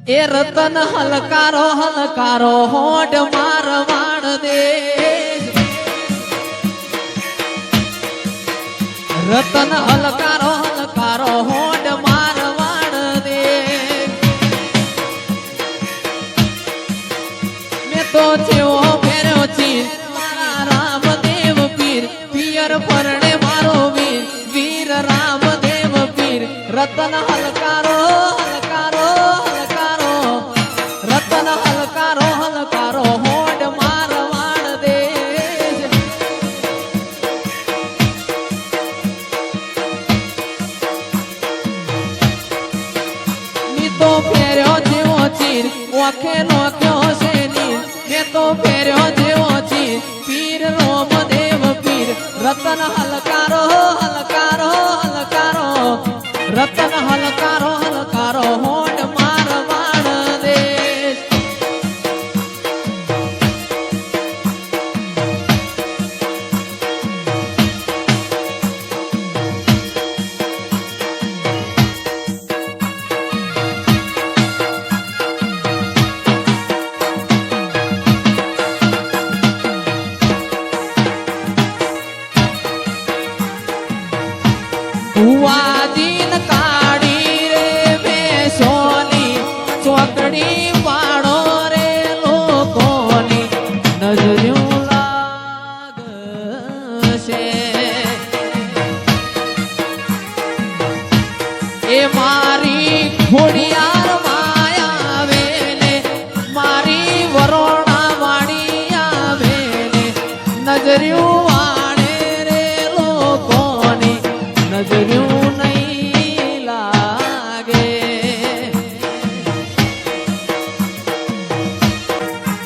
એ રતન હલકારો હલકારો હોડ મારવાડ દે રતન હલકારો હલકારો હોડ મારવાડ દે મેં તો જેવો ફેર્યો ચીર મારા રામદેવ પીર પિયર પરણે મારો વીર વીર રામદેવ પીર રતન હલકારો હલકારો હલકારો રતન હલકારો હલકારો હોડ મારવાડ દે મી તો ફેર્યો જેવો ચીર ઓખે નોખ્યો છે નીર મેં તો ફેર્યો જેવો ચીર પીર રામદેવ પીર રતન હલકારો હલકારો હલકારો રતન હલકારો હલકારો હોડ મારવાડ દે ભુવાજીન કાઢી રે બેસોની ચોકડી પાડો રે લોકોની નજર્યું લાગશે એ મારી ખોડિયાર માયા વેલે મારી વરોણા વાણી આવે નજર્યું વાણે રે લોકોની નજર્યું નહીં લાગે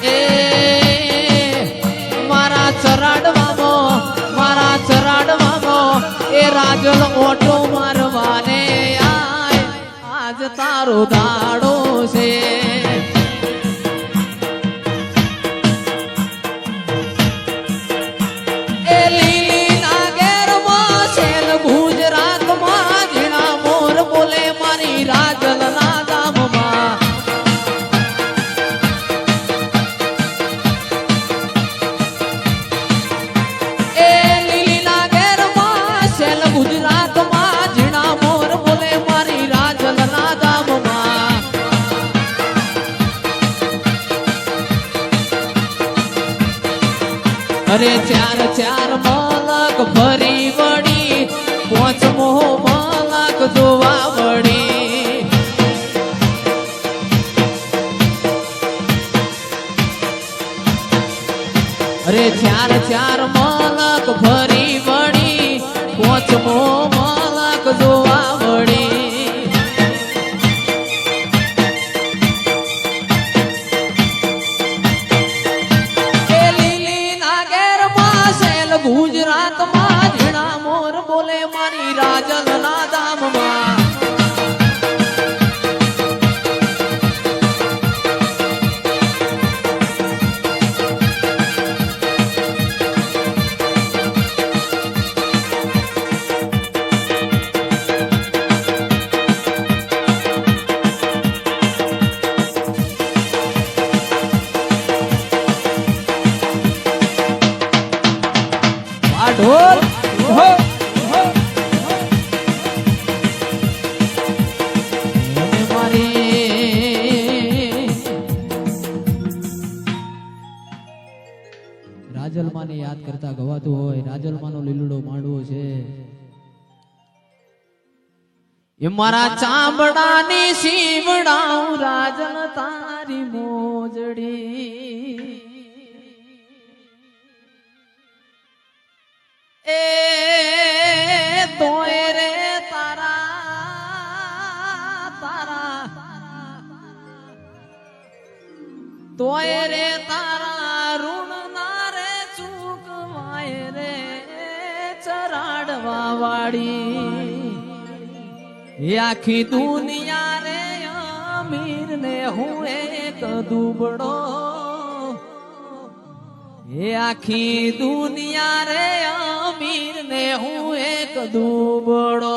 એ મારા ચરાડવામાં એ રાજલ ઓટો મારવાને આય આજ તારો દાડો છે એ લીલી નાગેરમાં શેલ ગુજરાતમાં ઝીણા મોર બોલે મારી રાજલના ગામમાં એ લીલી નાગેરમાં શેલ ગુજરાતમાં ઝીણા મોર બોલે મારી રાજલના ગામમાં અરે ચાર ચાર મલક ભરી વળી પોચમો મલક જોવા વળી અરે ચાર ચાર મલક ભરી વળી પોચમો મલક જોવા વળી ગુજરાતમાં ઝીણા મોર બોલે મારી રાજલના દામમાં ઢોલ રાજલમાને યાદ કરતા ગવાતું હોય રાજલમાનો લીલડો માંડવો છે એ મારા ચામડાની સીવડાઉં રાજલ તારી મોજડી એ તોય રે તોય રે તારા ઋણ ના રે ચૂકવાય રે ચરાડવા વાળી આખી દુનિયા રે અમીર ને હું એક દુબળો એ આખી દુનિયા રે અમીર ને હું એક દુબળો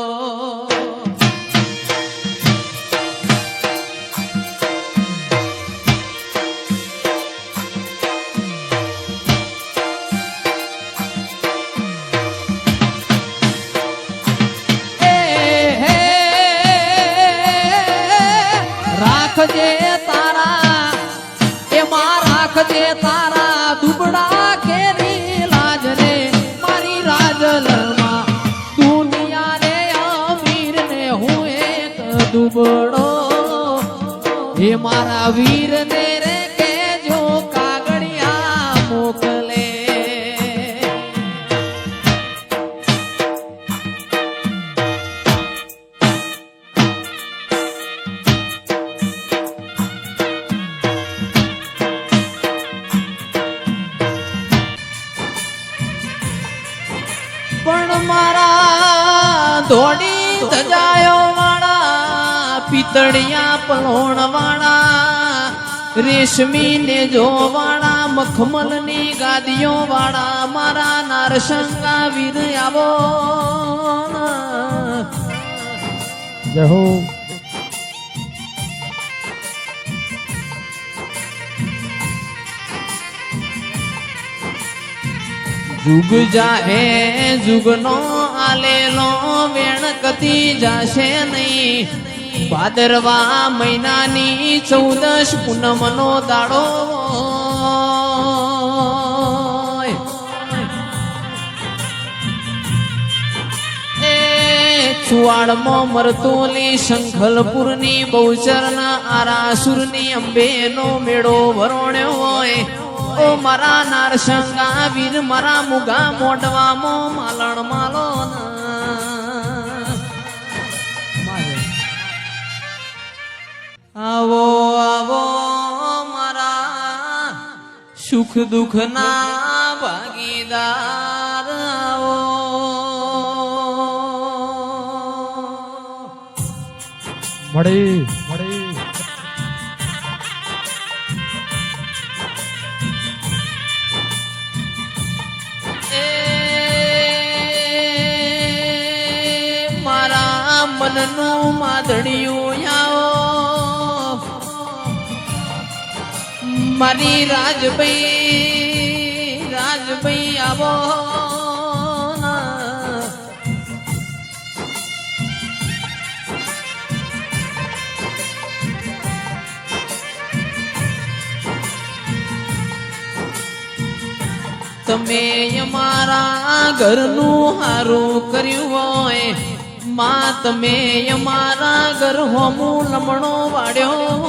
રાખજે તારા દુબળા ઘેરી લાજ રે મારી રાજલમાં દુનિયા રે અમીર ને હું એક દુબળો હે મારા વીર ને રે કેજો કાગળિયા મોકલે પણ મારા ધોડી ધજાયો વાળા પિતળિયા પલોણ વાળા રેશમી ને જો વાળા મખમલ ની ગાદીઓ વાળા મારા નારસંગા વીર આવો જય હો જુગ જાહે જુગનો આલેલો વેણ કદી જાશે નહીં ભાદરવા મહિનાની 14 પૂનમનો દાડો એ ચુવાડમાં મરતોલી શંખલપુરની બહુચરના આરાસુરની અંબેનો મેળો ભરોણ્યો હોય ઓ મારા નારસંગા વીર મારા મુગા મોઢવામાં માલણ માલો આવો આવો મારા સુખ દુઃખ ના ભાગીદાર આવો મળી મારા મનનું માધણિયું આવો મારી રાજભાઈ આવો તમે અમારા ઘરનું હારું કર્યું હોય માં તમે અમારા ઘર હોમું લમણો વાળ્યો